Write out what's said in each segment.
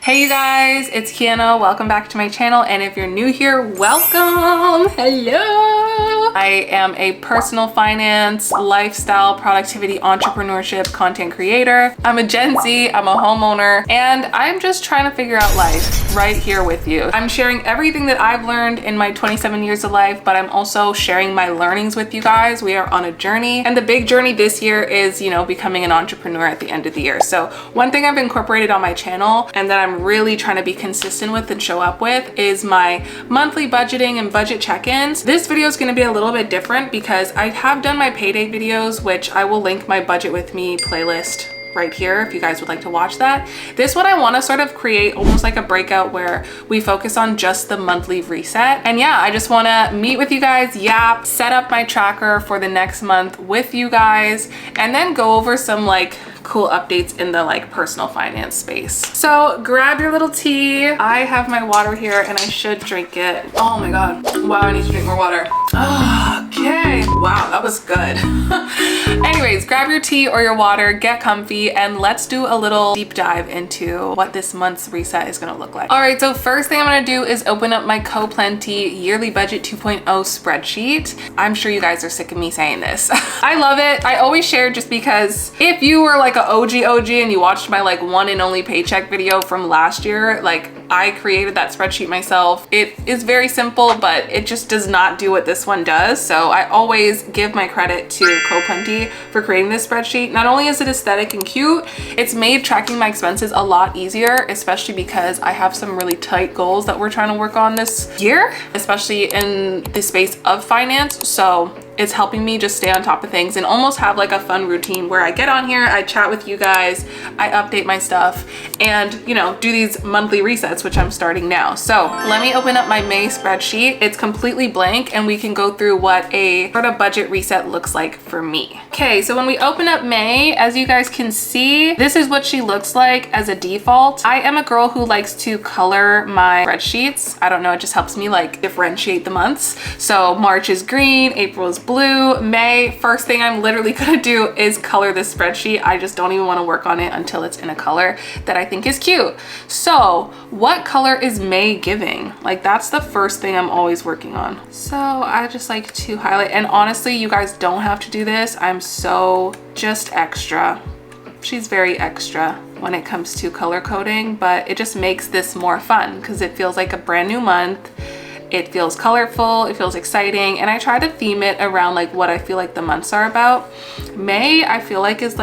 Hey you guys, it's Kiana. Welcome back to my channel, and if you're new here, welcome. Hello. I am a personal finance, lifestyle, productivity, entrepreneurship content creator. I'm a Gen Z, I'm a homeowner, and I'm just trying to figure out life right here with you. I'm sharing everything that I've learned in my 27 years of life, but I'm also sharing my learnings with you guys. We are on a journey, and the big journey this year is, becoming an entrepreneur at the end of the year. So one thing I've incorporated on my channel and that I'm really trying to be consistent with and show up with is my monthly budgeting and budget check-ins. This video is going to be a little bit different because I have done my payday videos, which I will link my budget with me playlist right here if you guys would like to watch that. This one I want to sort of create almost like a breakout where we focus on just the monthly reset. And yeah, I just want to meet with you guys, set up my tracker for the next month with you guys, and then go over some cool updates in the personal finance space. So grab your little tea. I have my water here and I should drink it. Oh my god, wow, I need to drink more water. Okay, wow, that was good. Anyways, grab your tea or your water, get comfy, and let's do a little deep dive into what this month's reset is going to look like. All right, so first thing I'm going to do is open up my coplenty yearly budget 2.0 spreadsheet. I'm sure you guys are sick of me saying this. I love it. I always share just because if you were like a OG and you watched my one and only paycheck video from last year, I created that spreadsheet myself. It is very simple, but it just does not do what this one does. So I always give my credit to coplenty for creating this spreadsheet. Not only is it aesthetic and cute, it's made tracking my expenses a lot easier, especially because I have some really tight goals that we're trying to work on this year, especially in the space of finance. So it's helping me just stay on top of things and almost have a fun routine where I get on here, I chat with you guys, I update my stuff, and do these monthly resets, which I'm starting now. So let me open up my May spreadsheet. It's completely blank and we can go through what a sort of budget reset looks like for me. Okay, so when we open up May, as you guys can see, this is what she looks like as a default. I am a girl who likes to color my spreadsheets. I don't know, it just helps me differentiate the months. So March is green, April is blue, May, first thing I'm literally gonna do is color this spreadsheet. I just don't even want to work on it until it's in a color that I think is cute. So what color is May giving? That's the first thing I'm always working on. So I just like to highlight, and honestly, you guys don't have to do this. I'm so just extra. She's very extra when it comes to color coding, but it just makes this more fun because it feels like a brand new month. It feels colorful, it feels exciting, and I try to theme it around what I feel like the months are about. May, I feel is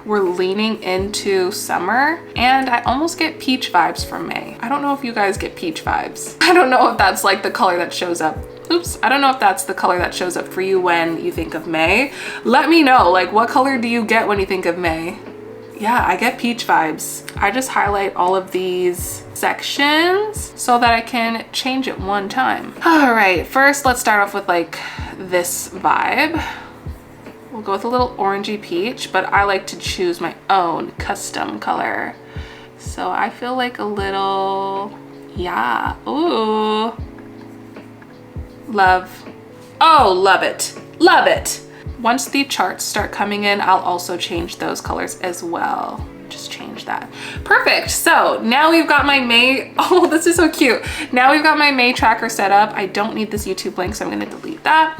we're leaning into summer, and I almost get peach vibes from May. I don't know if you guys get peach vibes. I don't know if that's the color that shows up. Oops, I don't know if that's the color that shows up for you when you think of May. Let me know, what color do you get when you think of May? Yeah, I get peach vibes. I just highlight all of these sections so that I can change it one time. All right, first let's start off with this vibe. We'll go with a little orangey peach, but I like to choose my own custom color. So I feel a little, yeah, ooh. Love. Oh, love it. Love it. Once the charts start coming in, I'll also change those colors as well. Just change that. Perfect. So now we've got my May. Oh, this is so cute. Now we've got my May tracker set up. I don't need this YouTube link, so I'm going to delete that.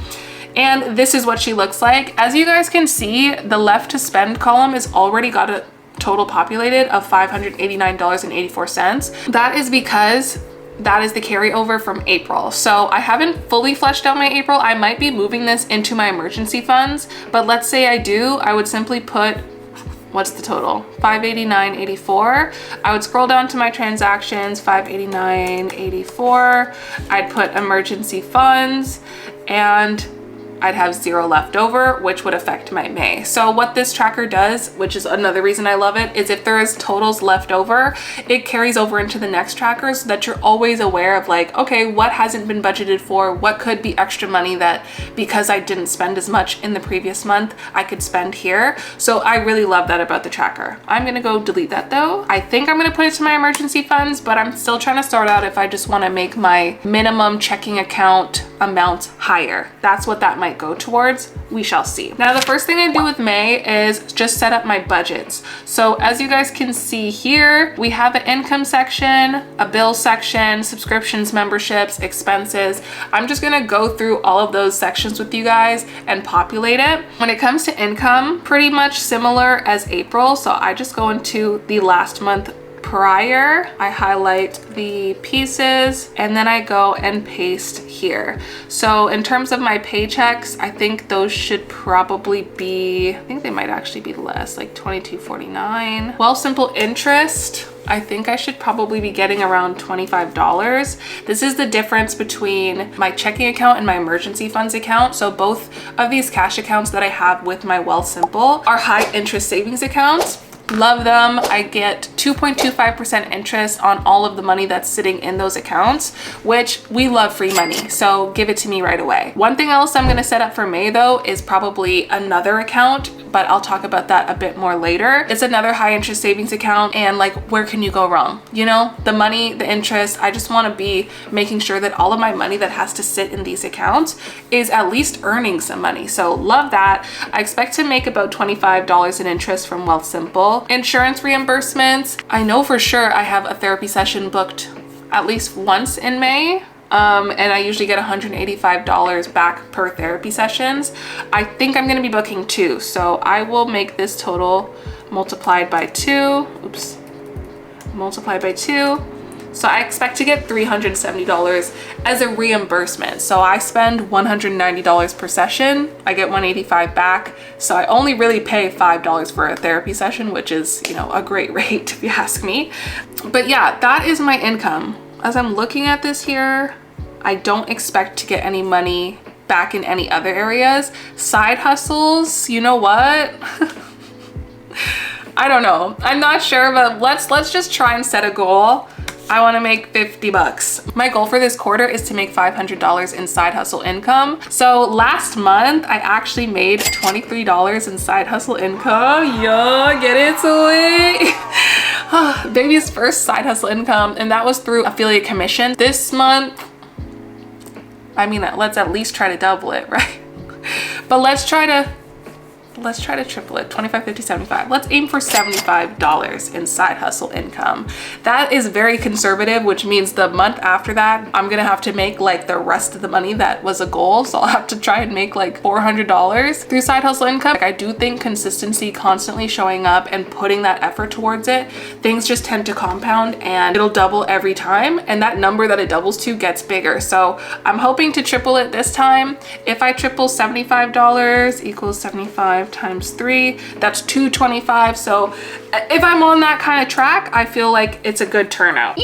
And this is what she looks like. As you guys can see, the left to spend column has already got a total populated of $589.84. That is because that is the carryover from April. So I haven't fully fleshed out my April. I might be moving this into my emergency funds, but let's say I do, I would simply put, what's the total? $589.84. I would scroll down to my transactions, $589.84. I'd put emergency funds, and I'd have zero left over, which would affect my May. So what this tracker does, which is another reason I love it, is if there is totals left over, it carries over into the next tracker so that you're always aware of okay, what hasn't been budgeted for, what could be extra money that because I didn't spend as much in the previous month, I could spend here. So I really love that about the tracker. I'm gonna go delete that though. I think I'm gonna put it to my emergency funds, but I'm still trying to sort out if I just wanna make my minimum checking account amount higher. That's what that might go towards. We shall see. Now, the first thing I do with May is just set up my budgets. So as you guys can see here, we have an income section, a bill section, subscriptions, memberships, expenses. I'm just gonna go through all of those sections with you guys and populate it. When it comes to income, pretty much similar as April. So I just go into the last month prior, I highlight the pieces, and then I go and paste here. So in terms of my paychecks, I think those should probably be, I think they might actually be less, like $22.49. Wealthsimple interest, I think I should probably be getting around $25. This is the difference between my checking account and my emergency funds account. So both of these cash accounts that I have with my Wealthsimple are high interest savings accounts. Love them. I get 2.25% interest on all of the money that's sitting in those accounts, which we love free money. So give it to me right away. One thing else I'm going to set up for May though is probably another account, but I'll talk about that a bit more later. It's another high interest savings account, and like, where can you go wrong? You know, the money, the interest, I just want to be making sure that all of my money that has to sit in these accounts is at least earning some money. So love that. I expect to make about $25 in interest from Wealthsimple. Insurance reimbursements, I know for sure I have a therapy session booked at least once in May. And I usually get $185 back per therapy sessions. I think I'm gonna be booking 2. So I will make this total multiplied by 2. Oops, multiplied by 2. So I expect to get $370 as a reimbursement. So I spend $190 per session. I get $185 back. So I only really pay $5 for a therapy session, which is, you know, a great rate if you ask me. But yeah, that is my income. As I'm looking at this here, I don't expect to get any money back in any other areas. Side hustles, you know what? I don't know. I'm not sure, but let's just try and set a goal. I want to make 50 bucks. My goal for this quarter is to make $500 in side hustle income. So last month, I actually made $23 in side hustle income. Yeah, get into it. Baby's first side hustle income, and that was through affiliate commission. This month, I mean, let's at least try to double it, right? But let's try to triple it. 25, 50, 75. Let's aim for $75 in side hustle income. That is very conservative, which means the month after that, I'm gonna have to make like the rest of the money that was a goal. So I'll have to try and make like $400 through side hustle income. Like, I do think consistency, constantly showing up and putting that effort towards it, things just tend to compound and it'll double every time. And that number that it doubles to gets bigger. So I'm hoping to triple it this time. If I triple $75 equals 75 times 3, that's 225. So if I'm on that kind of track, I feel like it's a good turnout.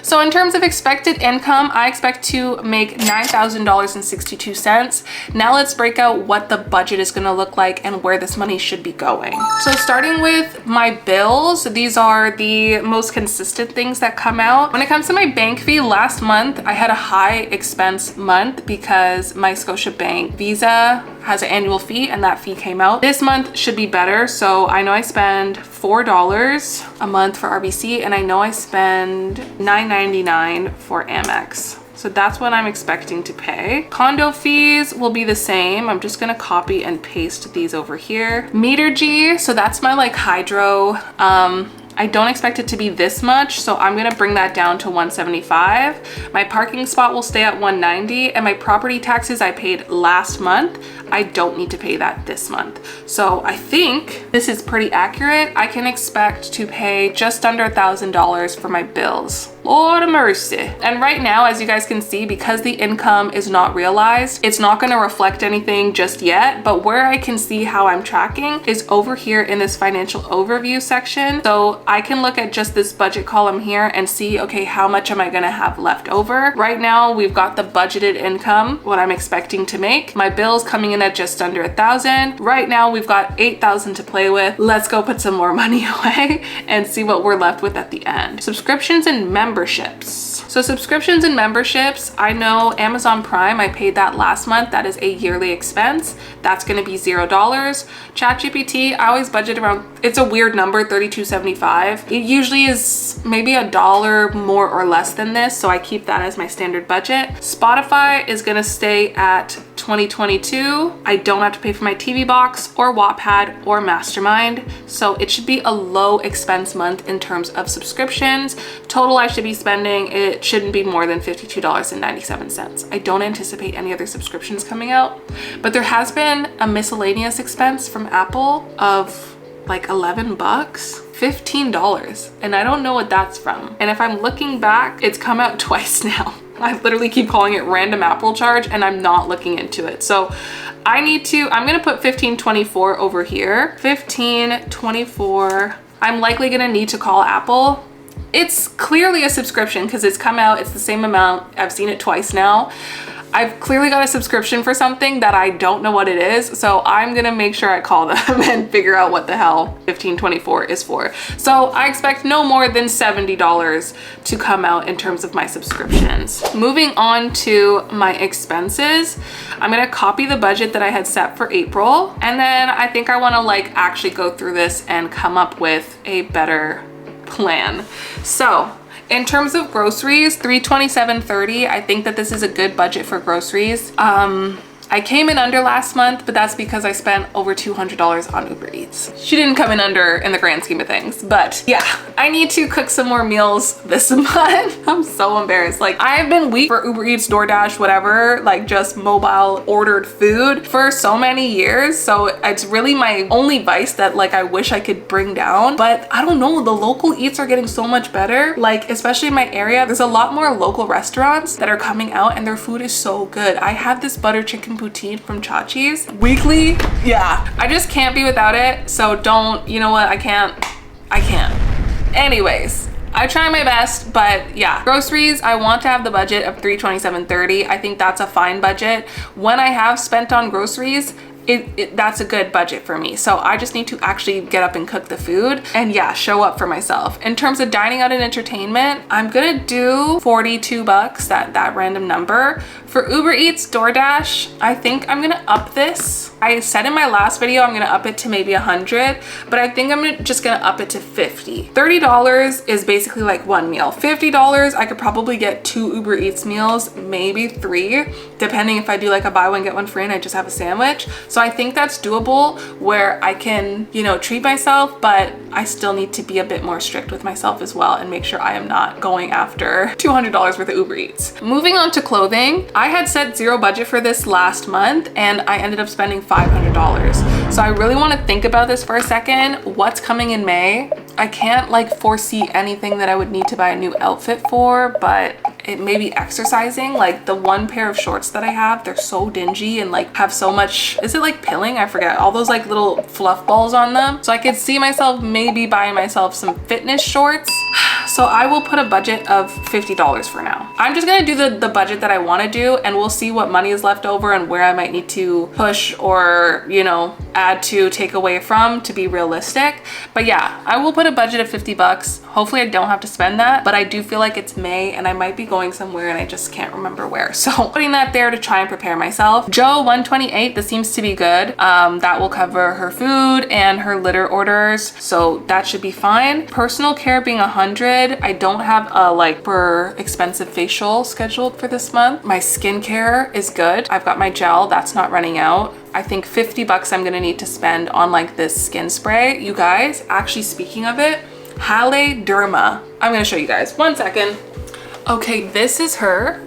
So in terms of expected income, I expect to make $9,000.62. Now let's break out what the budget is going to look like and where this money should be going. So starting with my bills, these are the most consistent things that come out. When it comes to my bank fee, last month I had a high expense month because my Scotiabank Visa has an annual fee and that fee came out. This month should be better. So I know I spend $4 a month for RBC, and I know I spend $9.99 for Amex. So that's what I'm expecting to pay. Condo fees will be the same. I'm just gonna copy and paste these over here. Meter G, so that's my like hydro. I don't expect it to be this much, so I'm gonna bring that down to $175. My parking spot will stay at $190, and my property taxes I paid last month, I don't need to pay that this month. So I think this is pretty accurate. I can expect to pay just under $1,000 for my bills. Lord of mercy. And right now, as you guys can see, because the income is not realized, it's not gonna reflect anything just yet, but where I can see how I'm tracking is over here in this financial overview section. So I can look at just this budget column here and see, okay, how much am I gonna have left over? Right now, we've got the budgeted income, what I'm expecting to make. My bills coming in at just under 1,000. Right now, we've got 8,000 to play with. Let's go put some more money away and see what we're left with at the end. Subscriptions and memberships. So subscriptions and memberships, I know Amazon Prime, I paid that last month. That is a yearly expense. That's gonna be $0. ChatGPT, I always budget around, it's a weird number, $32.75. $1.25. It usually is maybe $1 more or less than this, so I keep that as my standard budget. Spotify is gonna stay at $20.22. I don't have to pay for my TV box or Wattpad or Mastermind, so it should be a low expense month in terms of subscriptions. Total I should be spending, it shouldn't be more than $52.97. I don't anticipate any other subscriptions coming out, but there has been a miscellaneous expense from Apple of like 11 bucks, $15, and I don't know what that's from. And if I'm looking back, it's come out twice now. I literally keep calling it random Apple charge and I'm not looking into it. So I'm gonna put $15.24 over here. $15.24. I'm likely gonna need to call Apple. It's clearly a subscription because it's come out, it's the same amount. I've seen it twice now. I've clearly got a subscription for something that I don't know what it is, so I'm gonna make sure I call them and figure out what the hell $15.24 is for. So I expect no more than $70 to come out in terms of my subscriptions. Moving on to my expenses, I'm gonna copy the budget that I had set for April, and then I think I wanna like actually go through this and come up with a better plan. So in terms of groceries, $327.30. I think that this is a good budget for groceries. I came in under last month, but that's because I spent over $200 on Uber Eats. She didn't come in under in the grand scheme of things, but yeah, I need to cook some more meals this month. I'm so embarrassed. Like, I've been weak for Uber Eats, DoorDash, whatever, like just mobile ordered food for so many years. So it's really my only vice that like I wish I could bring down, but I don't know, the local eats are getting so much better. Like, especially in my area, there's a lot more local restaurants that are coming out and their food is so good. I have this butter chicken poutine from Chachi's weekly. Yeah, I just can't be without it. So don't, you know what? I can't. Anyways, I try my best, but yeah, groceries, I want to have the budget of $327.30. I think that's a fine budget. When I have spent on groceries, that's a good budget for me. So I just need to actually get up and cook the food and yeah, show up for myself. In terms of dining out and entertainment, I'm gonna do 42 bucks, that random number. For Uber Eats, DoorDash, I think I'm gonna up this. I said in my last video, I'm gonna up it to maybe 100, but I think I'm just gonna up it to 50. $30 is basically like one meal. $50, I could probably get 2 Uber Eats meals, maybe 3, depending if I do like a buy one, get one free and I just have a sandwich. So I think that's doable where I can, you know, treat myself, but I still need to be a bit more strict with myself as well and make sure I am not going after $200 worth of Uber Eats. Moving on to clothing, I had set zero budget for this last month and I ended up spending $500. So I really want to think about this for a second. What's coming in May? I can't like foresee anything that I would need to buy a new outfit for, but it may be exercising. Like the one pair of shorts that I have, they're so dingy and like have so much, is it like pilling? I forget, all those like little fluff balls on them. So I could see myself maybe buying myself some fitness shorts. So I will put a budget of $50 for now. I'm just gonna do the budget that I wanna do and we'll see what money is left over and where I might need to push or, you know, add to, take away from to be realistic. But yeah, I will put a budget of 50 bucks. Hopefully I don't have to spend that, but I do feel like it's May and I might be going somewhere and I just can't remember where. So putting that there to try and prepare myself. Joe 128, this seems to be good. That will cover her food and her litter orders. So that should be fine. Personal care being 100. I don't have a like super expensive facial scheduled for this month. My skincare is good. I've got my gel, that's not running out. I think 50 bucks I'm gonna need to spend on like this skin spray. You guys, actually speaking of it, Hale Derma. I'm gonna show you guys, one second. Okay, this is her.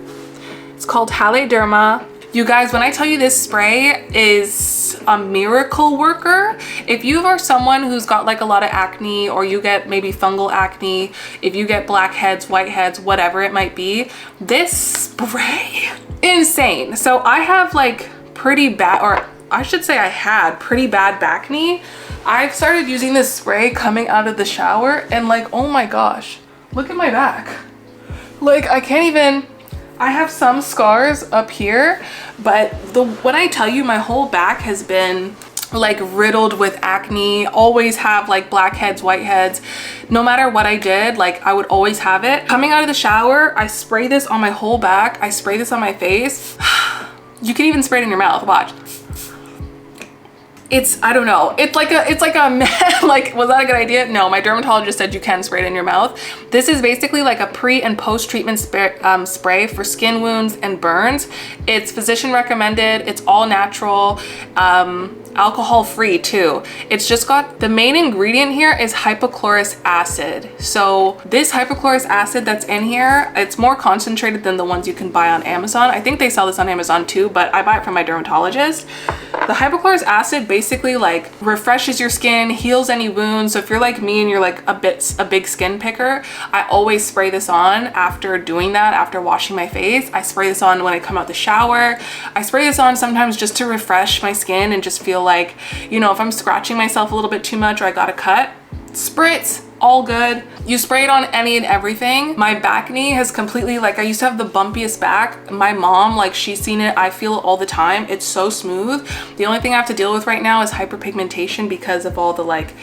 It's called Hale Derma. You guys, when I tell you this spray is a miracle worker, if you are someone who's got like a lot of acne or you get maybe fungal acne, if you get blackheads, whiteheads, whatever it might be, this spray, insane. So I have like pretty bad, or I should say I had pretty bad back knee. I've started using this spray coming out of the shower and like, oh my gosh, look at my back. Like I can't even, I have some scars up here, but when I tell you my whole back has been like riddled with acne, always have like blackheads, whiteheads, no matter what I did, like I would always have it. Coming out of the shower, I spray this on my whole back. I spray this on my face. You can even spray it in your mouth, watch. it's, I don't know, it's like a like, was that a good idea? No, my dermatologist said you can spray it in your mouth. This is basically like a pre and post treatment spray for skin wounds and burns. It's physician recommended, it's all natural, alcohol free too. It's just got, the main ingredient here is hypochlorous acid. So this hypochlorous acid that's in here, it's more concentrated than the ones you can buy on Amazon. I think they sell this on Amazon too, but I buy it from my dermatologist. The hypochlorous acid basically like refreshes your skin, heals any wounds. So if you're like me and you're like a big skin picker, I always spray this on after doing that, after washing my face. I spray this on when I come out the shower. I spray this on sometimes just to refresh my skin and just feel like, you know, if I'm scratching myself a little bit too much or I got a cut, spritz, all good. You spray it on any and everything. My back knee has completely, like, I used to have the bumpiest back. My mom, like, she's seen it. I feel it all the time. It's so smooth. The only thing I have to deal with right now is hyperpigmentation because of all the like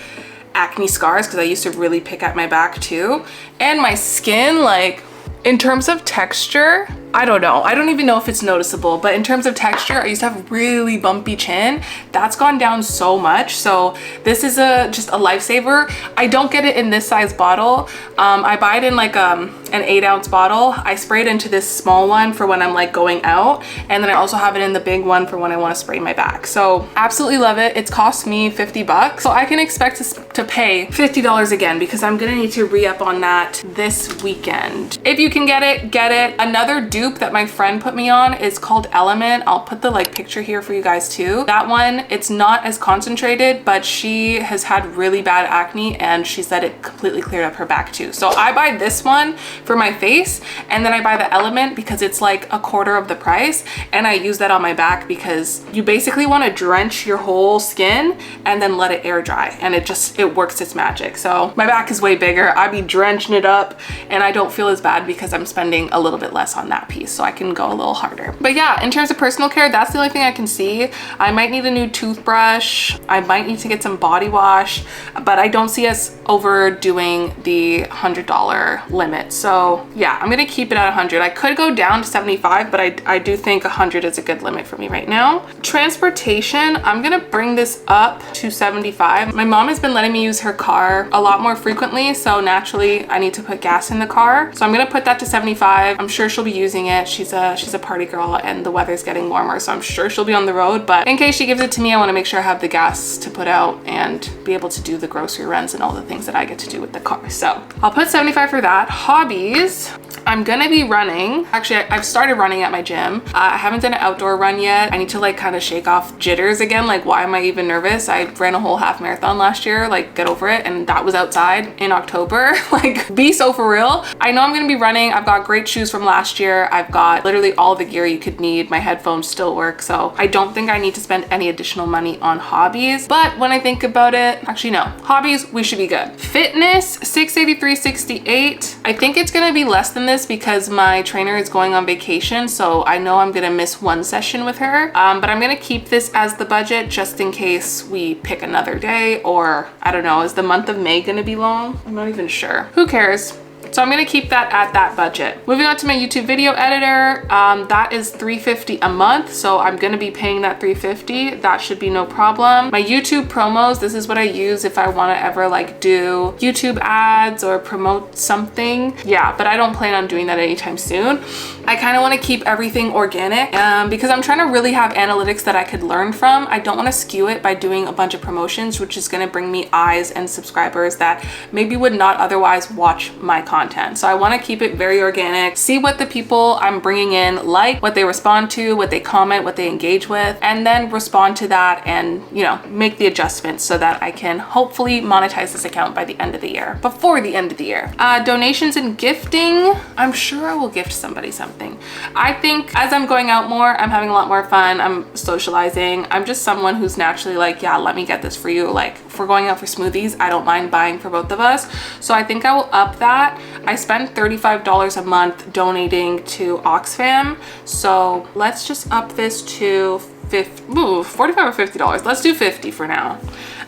acne scars, because I used to really pick at my back too. And my skin, like, in terms of texture, I don't know. I don't even know if it's noticeable, but in terms of texture, I used to have really bumpy chin. That's gone down so much. So this is just a lifesaver. I don't get it in this size bottle. I buy it in like an 8-ounce bottle. I spray it into this small one for when I'm like going out. And then I also have it in the big one for when I want to spray my back. So absolutely love it. It's cost me 50 bucks. So I can expect to pay $50 again, because I'm gonna need to re-up on that this weekend. If you can get it, get it. Another dupe that my friend put me on is called Element. I'll put the like picture here for you guys too. That one, it's not as concentrated, but she has had really bad acne and she said it completely cleared up her back too. So I buy this one for my face, and then I buy the Element because it's like $1/4 of the price, and I use that on my back because you basically want to drench your whole skin and then let it air dry, and it works its magic. So my back is way bigger. I be drenching it up and I don't feel as bad because I'm spending a little bit less on that piece, so I can go a little harder. But yeah, in terms of personal care, that's the only thing I can see. I might need a new toothbrush. I might need to get some body wash, but I don't see us overdoing the $100 limit. So yeah, I'm gonna keep it at 100. I could go down to 75, but I do think 100 is a good limit for me right now. Transportation, I'm gonna bring this up to 75. My mom has been letting me use her car a lot more frequently, so naturally I need to put gas in the car. So I'm gonna put that to 75. I'm sure she'll be using it. She's a party girl and the weather's getting warmer, so I'm sure she'll be on the road. But in case she gives it to me, I want to make sure I have the gas to put out and be able to do the grocery runs and all the things that I get to do with the car. So I'll put 75 for that. Hobbies, I'm gonna be running. Actually, I've started running at my gym. I haven't done an outdoor run yet. I need to like kind of shake off jitters again. Like, why am I even nervous? I ran a whole half marathon last year, like, get over it. And that was outside in October. Like, be so for real. I know I'm gonna be running. I've got great shoes from last year. I've got literally all the gear you could need. My headphones still work. So I don't think I need to spend any additional money on hobbies. But when I think about it, actually no, hobbies, we should be good. Fitness, $683.68. I think it's gonna be less than this because my trainer is going on vacation, so I know I'm gonna miss one session with her, but I'm gonna keep this as the budget just in case we pick another day, or I don't know, is the month of May gonna be long? I'm not even sure. Who cares? So I'm gonna keep that at that budget. Moving on to my YouTube video editor, that is $350 a month. So I'm gonna be paying that $350. That should be no problem. My YouTube promos, this is what I use if I wanna ever like do YouTube ads or promote something. Yeah, but I don't plan on doing that anytime soon. I kinda wanna keep everything organic because I'm trying to really have analytics that I could learn from. I don't wanna skew it by doing a bunch of promotions, which is gonna bring me eyes and subscribers that maybe would not otherwise watch my content. So I want to keep it very organic, see what the people I'm bringing in like, what they respond to, what they comment, what they engage with, and then respond to that and, you know, make the adjustments so that I can hopefully monetize this account by the end of the year, before the end of the year. Donations and gifting, I'm sure I will gift somebody something. I think as I'm going out more, I'm having a lot more fun. I'm socializing. I'm just someone who's naturally like, yeah, let me get this for you. Like, if we're going out for smoothies, I don't mind buying for both of us. So I think I will up that. I spend $35 a month donating to Oxfam. So let's just up this to $45 or $50. Let's do 50 for now.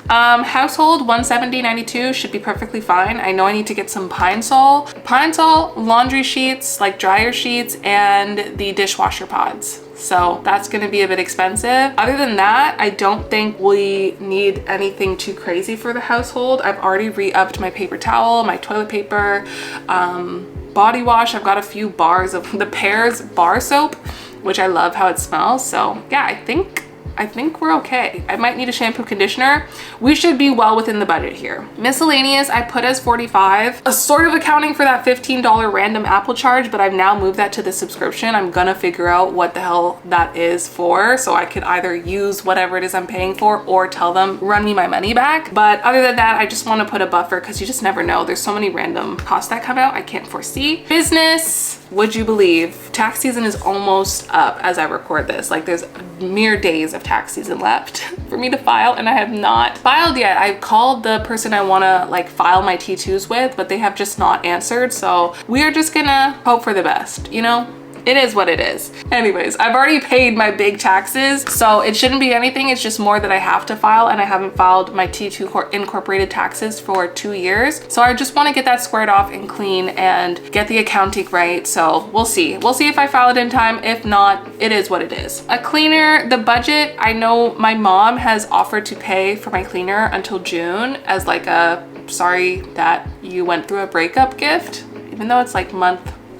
Household $170.92 should be perfectly fine. I know I need to get some Pine Sol, laundry sheets, like dryer sheets, and the dishwasher pods. So that's gonna be a bit expensive. Other than that, I don't think we need anything too crazy for the household. I've already re-upped my paper towel, my toilet paper, body wash. I've got a few bars of the Pears bar soap, which I love how it smells. So yeah, I think we're okay. I might need a shampoo conditioner. We should be well within the budget here. Miscellaneous, I put as 45, sort of accounting for that $15 random Apple charge, but I've now moved that to the subscription. I'm gonna figure out what the hell that is for, so I could either use whatever it is I'm paying for or tell them, run me my money back. But other than that, I just wanna put a buffer because you just never know. There's so many random costs that come out I can't foresee. Business, would you believe? Tax season is almost up as I record this. Like there's mere days of tax season left for me to file, and I have not filed yet. I've called the person I want to like file my T2s with, but they have just not answered. So we are just gonna hope for the best, you know? It is what it is. Anyways, I've already paid my big taxes, so it shouldn't be anything. It's just more that I have to file, and I haven't filed my T2 incorporated taxes for 2 years. So I just want to get that squared off and clean and get the accounting right. So we'll see. We'll see if I file it in time. If not, it is what it is. A cleaner, the budget, I know my mom has offered to pay for my cleaner until June as like a sorry that you went through a breakup gift, even though it's like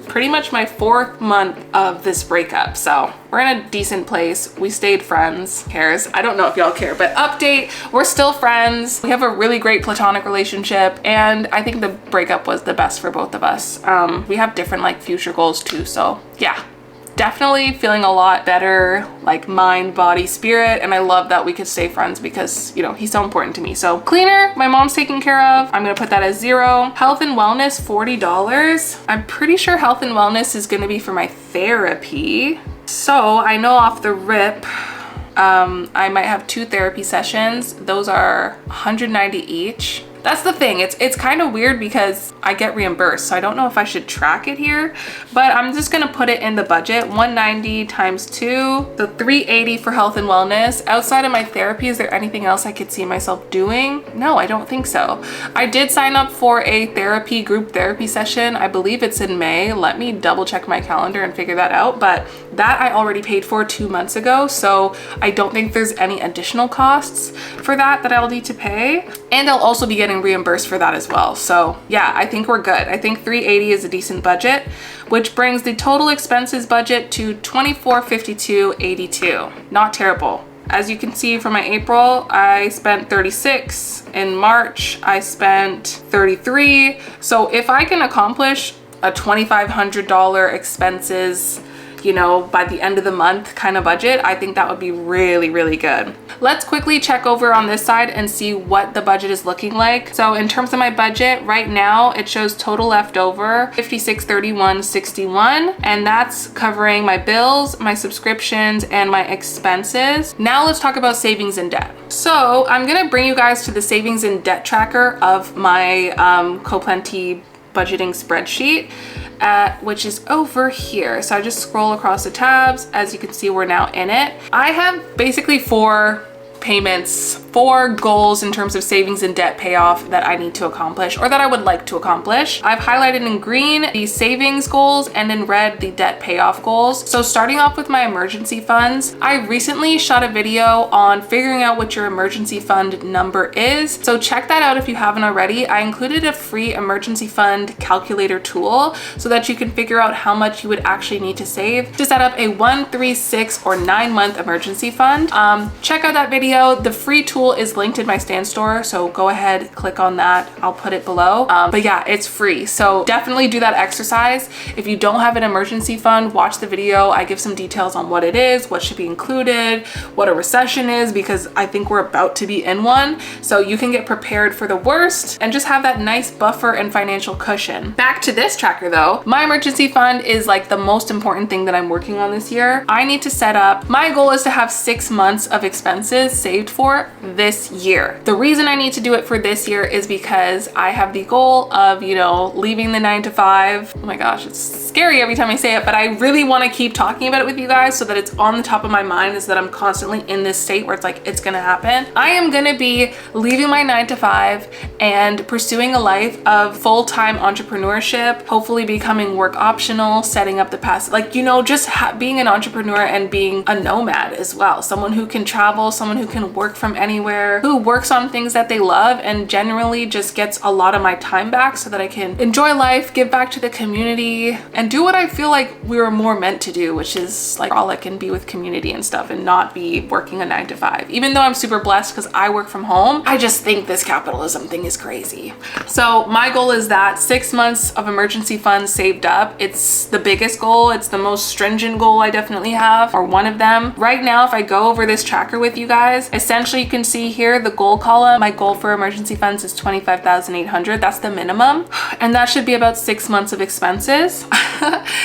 pretty much my 4th month of this breakup. So we're in a decent place. We stayed friends. Cares? I don't know if y'all care, but update, we're still friends. We have a really great platonic relationship, and I think the breakup was the best for both of us. We have different like future goals too. So yeah, definitely feeling a lot better, like mind, body, spirit. And I love that we could stay friends because, you know, he's so important to me. So cleaner, my mom's taken care of. I'm gonna put that as 0. Health and wellness, $40. I'm pretty sure health and wellness is gonna be for my therapy. So I know off the rip, I might have 2 therapy sessions. Those are $190 each. That's the thing, it's kind of weird because I get reimbursed, so I don't know if I should track it here, but I'm just gonna put it in the budget. 190 times 2, so 380 for health and wellness. Outside of my therapy, is there anything else I could see myself doing? No, I don't think so. I did sign up for a group therapy session. I believe it's in May. Let me double check my calendar and figure that out, but that I already paid for 2 months ago, so I don't think there's any additional costs for that I'll need to pay. And I'll also be getting reimbursed for that as well. So yeah, I think we're good. I think 380 is a decent budget, which brings the total expenses budget to $2452.82. Not terrible. As you can see from my April, I spent 36. In March, I spent 33. So if I can accomplish a $2,500 expenses, you know, by the end of the month kind of budget, I think that would be really, really good. Let's quickly check over on this side and see what the budget is looking like. So in terms of my budget right now, it shows total leftover $5631.61, and that's covering my bills, my subscriptions, and my expenses. Now let's talk about savings and debt. So I'm gonna bring you guys to the savings and debt tracker of my coplenty budgeting spreadsheet. Which is over here. So I just scroll across the tabs. As you can see, we're now in it. I have basically 4 payments, 4 goals in terms of savings and debt payoff that I need to accomplish, or that I would like to accomplish. I've highlighted in green the savings goals and in red the debt payoff goals. So starting off with my emergency funds, I recently shot a video on figuring out what your emergency fund number is. So check that out if you haven't already. I included a free emergency fund calculator tool so that you can figure out how much you would actually need to save to set up a 1, 3, 6, or 9-month emergency fund. Check out that video. The free tool is linked in my Stan store, so go ahead, click on that. I'll put it below. But yeah, it's free. So definitely do that exercise. If you don't have an emergency fund, watch the video. I give some details on what it is, what should be included, what a recession is, because I think we're about to be in one. So you can get prepared for the worst and just have that nice buffer and financial cushion. Back to this tracker though, my emergency fund is like the most important thing that I'm working on this year. I need to set up, my goal is to have 6 months of expenses saved for this year. The reason I need to do it for this year is because I have the goal of, you know, leaving the 9 to 5. Oh my gosh, it's scary every time I say it, but I really want to keep talking about it with you guys so that it's on the top of my mind, is that I'm constantly in this state where it's like, it's gonna happen. I am gonna be leaving my 9 to 5 and pursuing a life of full-time entrepreneurship, hopefully becoming work optional, setting up the past, like, you know, just being an entrepreneur and being a nomad as well. Someone who can travel, someone who can work from anywhere, who works on things that they love and generally just gets a lot of my time back so that I can enjoy life, give back to the community, and do what I feel like we were more meant to do, which is like frolic and be with community and stuff and not be working a 9 to 5. Even though I'm super blessed because I work from home, I just think this capitalism thing is crazy. So my goal is that 6 months of emergency funds saved up. It's the biggest goal. It's the most stringent goal I definitely have, or one of them. Right now, if I go over this tracker with you guys, essentially you can see here the goal column. My goal for emergency funds is $25,800. That's the minimum. And that should be about 6 months of expenses.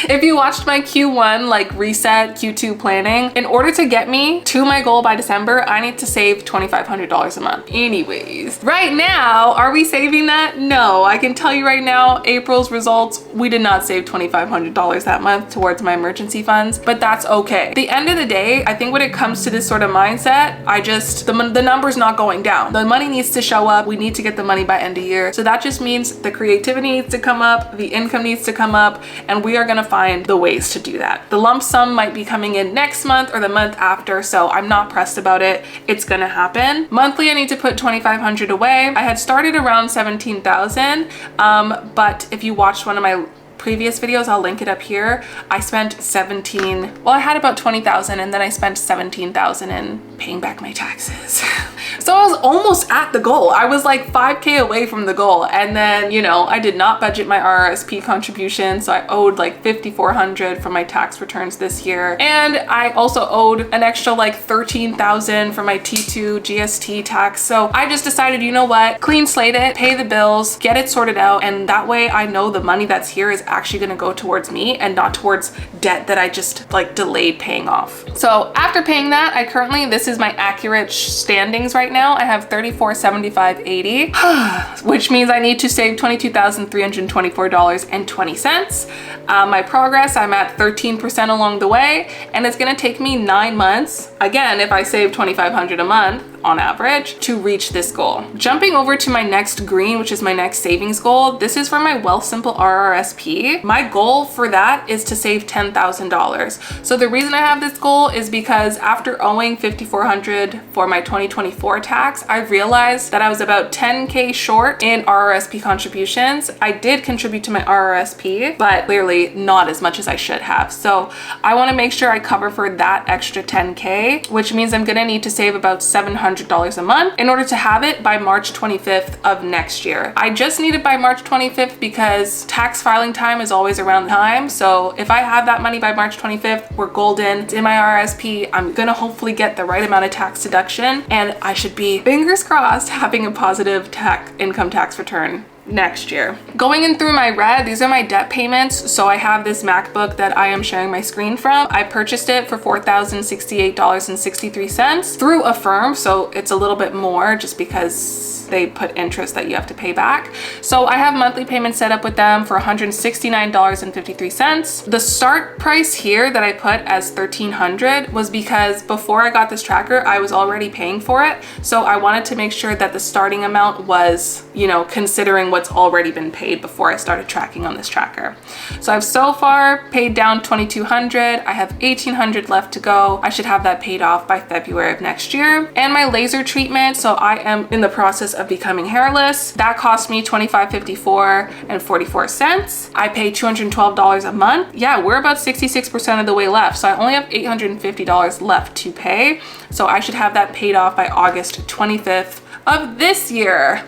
If you watched my Q1 like reset Q2 planning, in order to get me to my goal by December, I need to save $2,500 a month. Anyways, right now, are we saving that? No, I can tell you right now, April's results, we did not save $2,500 that month towards my emergency funds, but that's okay. At the end of the day, I think when it comes to this sort of mindset, the number's not going down. The money needs to show up. We need to get the money by end of year. So that just means the creativity needs to come up, the income needs to come up, and we are gonna find the ways to do that. The lump sum might be coming in next month or the month after, so I'm not pressed about it. It's gonna happen. Monthly, I need to put $2,500 away. I had started around 17,000, but if you watched one of my previous videos, I'll link it up here. I spent I had about 20,000 and then I spent 17,000 in paying back my taxes. So I was almost at the goal. I was like 5K away from the goal. And then, you know, I did not budget my RRSP contribution. So I owed like $5,400 for my tax returns this year. And I also owed an extra like 13,000 for my T2 GST tax. So I just decided, you know what, clean slate it, pay the bills, get it sorted out. And that way I know the money that's here is actually gonna go towards me and not towards debt that I just like delayed paying off. So after paying that, this is my accurate standings right now. I have $34,750.80, which means I need to save $22,324.20. My progress, I'm at 13% along the way, and it's gonna take me 9 months, again, if I save $2,500 a month on average, to reach this goal. Jumping over to my next green, which is my next savings goal, this is for my Wealthsimple RRSP. My goal for that is to save $10,000. So the reason I have this goal is because after owing $5,400 for my 2024 tax, I realized that I was about 10K short in RRSP contributions. I did contribute to my RRSP, but clearly not as much as I should have. So I want to make sure I cover for that extra 10K, which means I'm gonna need to save about $700 a month in order to have it by March 25th of next year. I just need it by March 25th because tax filing time is always around the time. So if I have that money by March 25th, we're golden. It's in my RRSP. I'm gonna hopefully get the right amount of tax deduction, and I should be, fingers crossed, having a positive income tax return next year. Going in through my red, these are my debt payments. So I have this MacBook that I am sharing my screen from. I purchased it for $4,068.63 through Affirm. So it's a little bit more just because they put interest that you have to pay back. So I have monthly payments set up with them for $169.53. The start price here that I put as $1,300 was because before I got this tracker, I was already paying for it. So I wanted to make sure that the starting amount was, you know, considering what's already been paid before I started tracking on this tracker. So I've so far paid down $2,200. I have $1,800 left to go. I should have that paid off by February of next year. And my laser treatment, so I am in the process of becoming hairless. That cost me $25.54. I pay $212 a month. Yeah, we're about 66% of the way left. So I only have $850 left to pay. So I should have that paid off by August 25th of this year.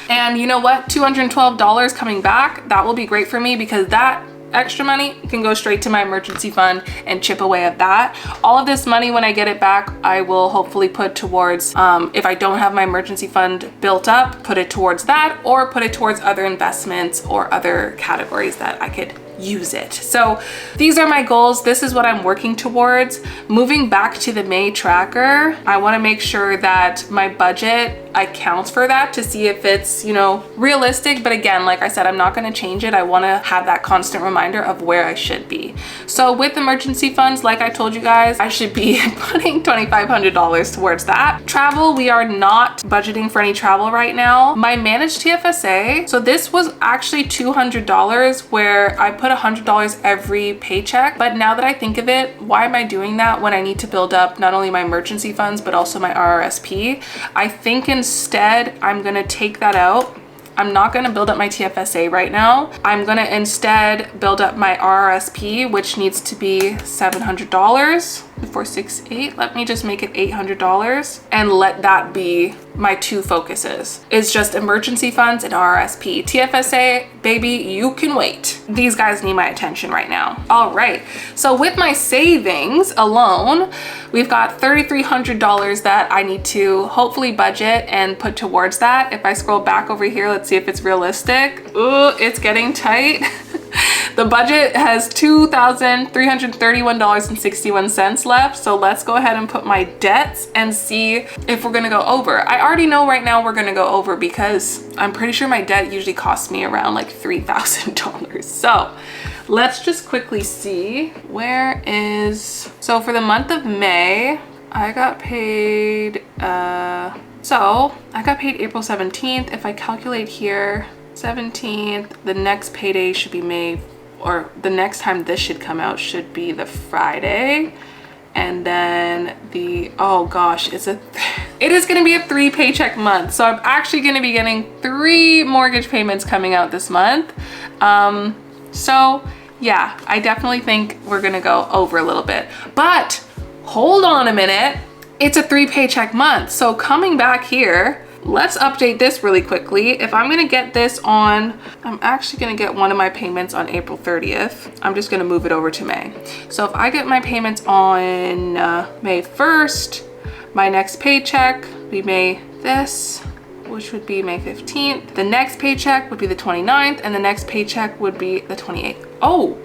And you know what? $212 coming back, that will be great for me because that extra money can go straight to my emergency fund and chip away at that. All of this money, when I get it back, I will hopefully put towards, if I don't have my emergency fund built up, put it towards that or put it towards other investments or other categories that I could use it. So these are my goals. This is what I'm working towards. Moving back to the May tracker, I want to make sure that my budget accounts for that to see if it's, you know, realistic. But again, like I said, I'm not going to change it. I want to have that constant reminder of where I should be. So with emergency funds, like I told you guys, I should be putting $2,500 towards that. Travel, we are not budgeting for any travel right now. My managed TFSA, so this was actually $200 where I put $100 every paycheck. But now that I think of it, why am I doing that when I need to build up not only my emergency funds, but also my RRSP? I think instead I'm gonna take that out. I'm not gonna build up my TFSA right now. I'm gonna instead build up my RRSP, which needs to be $700 before 6,800. Let me just make it $800 and let that be my two focuses. It's just emergency funds and RRSP. TFSA, baby, you can wait. These guys need my attention right now. All right, so with my savings alone, we've got $3,300 that I need to hopefully budget and put towards that. If I scroll back over here, let's see if it's realistic. Ooh, it's getting tight. The budget has $2,331.61 left. So let's go ahead and put my debts and see if we're gonna go over. I already know right now we're gonna go over because I'm pretty sure my debt usually costs me around like $3,000. So let's just quickly see where is, so for the month of May, I got paid, April 17th. If I calculate here, 17th, the next payday should be May, or the next time this should come out should be the Friday. And then the, oh gosh, it is gonna be a 3 paycheck month. So I'm actually gonna be getting 3 mortgage payments coming out this month. So yeah, I definitely think we're gonna go over a little bit, but hold on a minute. It's a 3 paycheck month. So coming back here, let's update this really quickly. If I'm gonna get this on, I'm actually gonna get one of my payments on April 30th. I'm just gonna move it over to May. So if I get my payments on May 1st, my next paycheck would be May this, which would be May 15th. The next paycheck would be the 29th, and the next paycheck would be the 28th. Oh,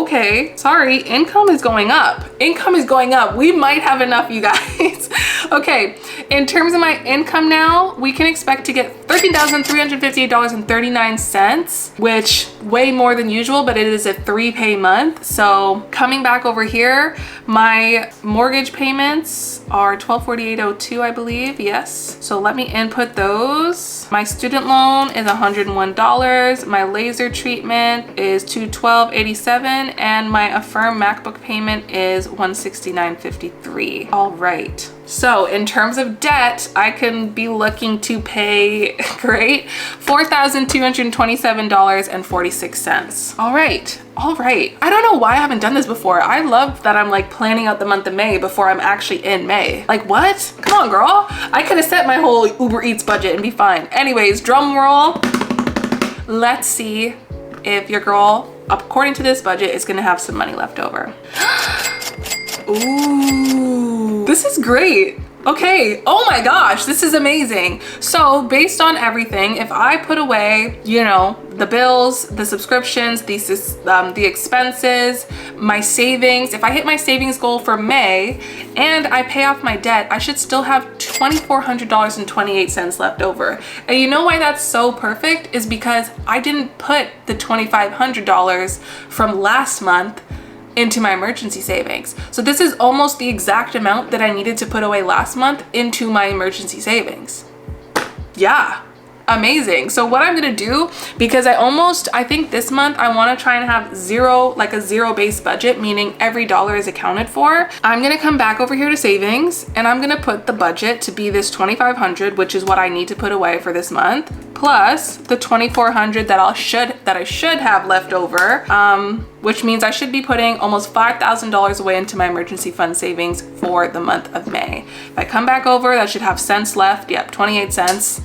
okay. Sorry, income is going up. Income is going up. We might have enough, you guys. Okay, in terms of my income now, we can expect to get $13,358.39, which way more than usual, but it is a 3 pay month. So coming back over here, my mortgage payments are $1,248.02, I believe. Yes. So let me input those. My student loan is $101. My laser treatment is $212.87, and my Affirm MacBook payment is $169.53. All right. So in terms of debt, I can be looking to pay, great, $4,227.46. All right. I don't know why I haven't done this before. I love that I'm like planning out the month of May before I'm actually in May. Like what? Come on, girl. I could have set my whole Uber Eats budget and be fine. Anyways, drum roll. Let's see if your girl, according to this budget, is gonna have some money left over. Ooh, this is great. Okay, oh my gosh, this is amazing. So based on everything, if I put away, you know, the bills, the subscriptions, the expenses, my savings, if I hit my savings goal for May and I pay off my debt, I should still have $2,400.28 left over. And you know why that's so perfect is because I didn't put the $2,500 from last month into my emergency savings. So this is almost the exact amount that I needed to put away last month into my emergency savings. Yeah, amazing. So what I'm gonna do, because I think this month I wanna try and have zero, like a zero-based budget, meaning every dollar is accounted for. I'm gonna come back over here to savings and I'm gonna put the budget to be this $2,500, which is what I need to put away for this month, plus the $2,400 that I should have left over, which means I should be putting almost $5,000 away into my emergency fund savings for the month of May. If I come back over, that should have cents left. Yep, 28 cents.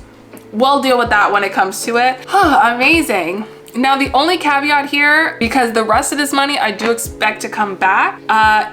We'll deal with that when it comes to it. Amazing. Now, the only caveat here, because the rest of this money I do expect to come back,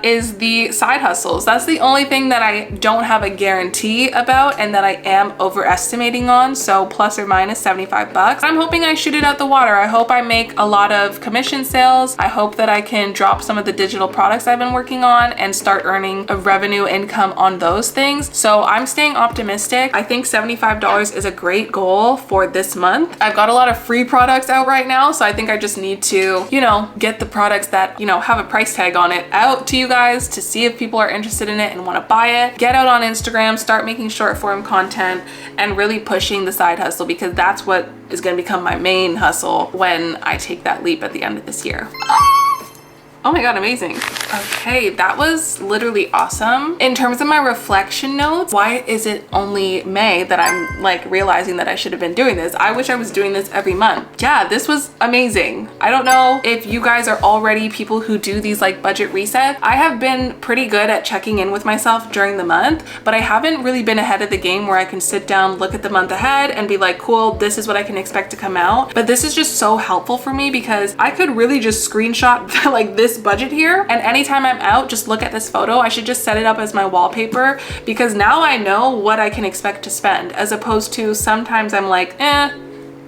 is the side hustles. That's the only thing that I don't have a guarantee about and that I am overestimating on. So plus or minus 75 bucks. I'm hoping I shoot it out the water. I hope I make a lot of commission sales. I hope that I can drop some of the digital products I've been working on and start earning a revenue income on those things. So I'm staying optimistic. I think $75 is a great goal for this month. I've got a lot of free products out right now, so I think I just need to, you know, get the products that, you know, have a price tag on it out to you guys to see if people are interested in it and want to buy it. Get out on Instagram, start making short form content and really pushing the side hustle, because that's what is going to become my main hustle when I take that leap at the end of this year. Oh my God, amazing. Okay, that was literally awesome. In terms of my reflection notes, why is it only May that I'm like realizing that I should have been doing this? I wish I was doing this every month. Yeah, this was amazing. I don't know if you guys are already people who do these like budget resets. I have been pretty good at checking in with myself during the month, but I haven't really been ahead of the game where I can sit down, look at the month ahead and be like, cool, this is what I can expect to come out. But this is just so helpful for me because I could really just screenshot like this budget here, and anytime I'm out, just look at this photo. I should just set it up as my wallpaper, because now I know what I can expect to spend, as opposed to sometimes I'm like,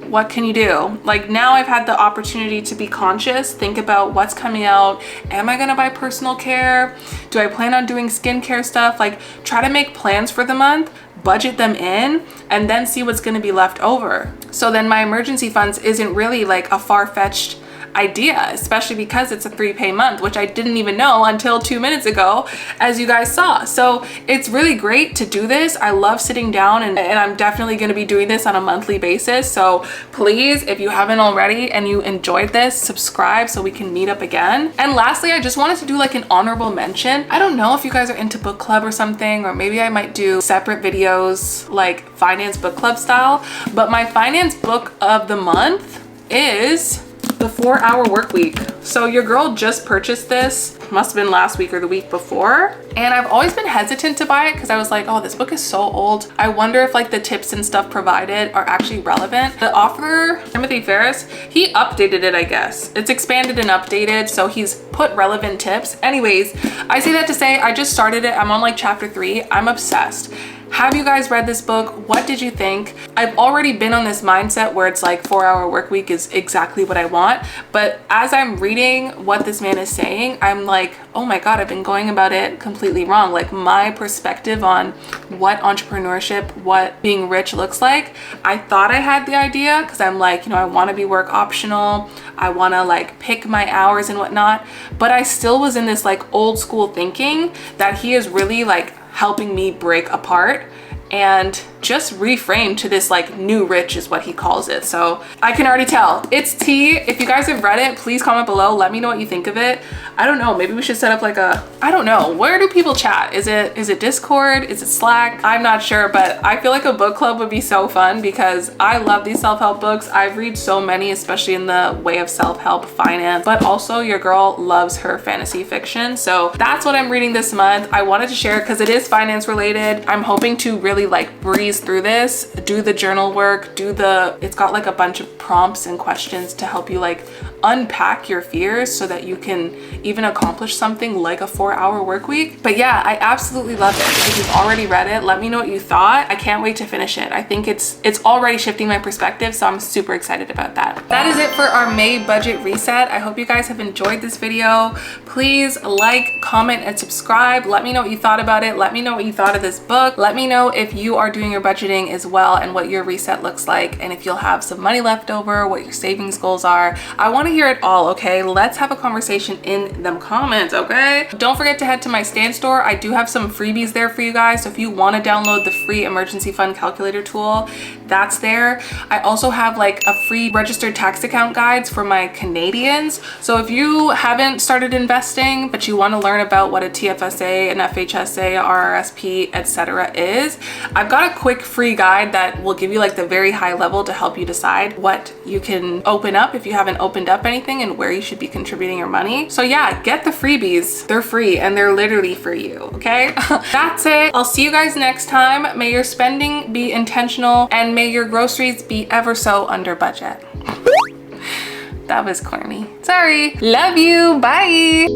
what can you do? Like now I've had the opportunity to be conscious, think about what's coming out. Am I gonna buy personal care? Do I plan on doing skincare stuff? Like try to make plans for the month, budget them in, and then see what's gonna be left over. So then my emergency funds isn't really like a far-fetched idea, especially because it's a 3-pay month, which I didn't even know until 2 minutes ago, as you guys saw. So it's really great to do this. I love sitting down and I'm definitely going to be doing this on a monthly basis. So please, if you haven't already and you enjoyed this, subscribe so we can meet up again. And lastly, I just wanted to do like an honorable mention. I don't know if you guys are into book club or something, or maybe I might do separate videos like finance book club style, but my finance book of the month is the 4-Hour Workweek. So your girl just purchased this, must have been last week or the week before. And I've always been hesitant to buy it because I was like, oh, this book is so old. I wonder if like the tips and stuff provided are actually relevant. The author, Timothy Ferris, he updated it, I guess. It's expanded and updated, so he's put relevant tips. Anyways, I say that to say I just started it. I'm on like chapter 3. I'm obsessed. Have you guys read this book? What did you think? I've already been on this mindset where it's like 4-Hour Workweek is exactly what I want. But as I'm reading what this man is saying, I'm like, oh my God, I've been going about it completely wrong. Like my perspective on what entrepreneurship, what being rich looks like, I thought I had the idea because I'm like, you know, I want to be work optional. I want to like pick my hours and whatnot. But I still was in this like old school thinking that he is really like helping me break apart and just reframe to this like new rich is what he calls it. So I can already tell it's tea. If you guys have read it, please comment below. Let me know what you think of it. I don't know, maybe we should set up like a, I don't know, where do people chat? Is it Discord? Is it Slack? I'm not sure, but I feel like a book club would be so fun because I love these self-help books. I've read so many, especially in the way of self-help finance, but also your girl loves her fantasy fiction. So that's what I'm reading this month. I wanted to share because it is finance related. I'm hoping to really like breeze through this, do the journal work, it's got like a bunch of prompts and questions to help you like unpack your fears so that you can even accomplish something like a 4-hour work week. But yeah, I absolutely love it. If you've already read it, let me know what you thought. I can't wait to finish it. I think it's already shifting my perspective, so I'm super excited about that. That is it for our May budget reset. I hope you guys have enjoyed this video. Please like, comment, and subscribe. Let me know what you thought about it. Let me know what you thought of this book. Let me know if you are doing your budgeting as well and what your reset looks like, and if you'll have some money left over, what your savings goals are. I want to hear it all, okay? Let's have a conversation in them comments, okay? Don't forget to head to my Stan store. I do have some freebies there for you guys, so if you want to download the free emergency fund calculator tool, that's there. I also have like a free registered tax account guides for my Canadians. So if you haven't started investing, but you want to learn about what a TFSA, an FHSA, RRSP, etc. is, I've got a quick free guide that will give you like the very high level to help you decide what you can open up if you haven't opened up anything and where you should be contributing your money. So yeah, get the freebies. They're free and they're literally for you, okay? That's it. I'll see you guys next time. May your spending be intentional and may your groceries be ever so under budget. That was corny. Sorry. Love you. Bye.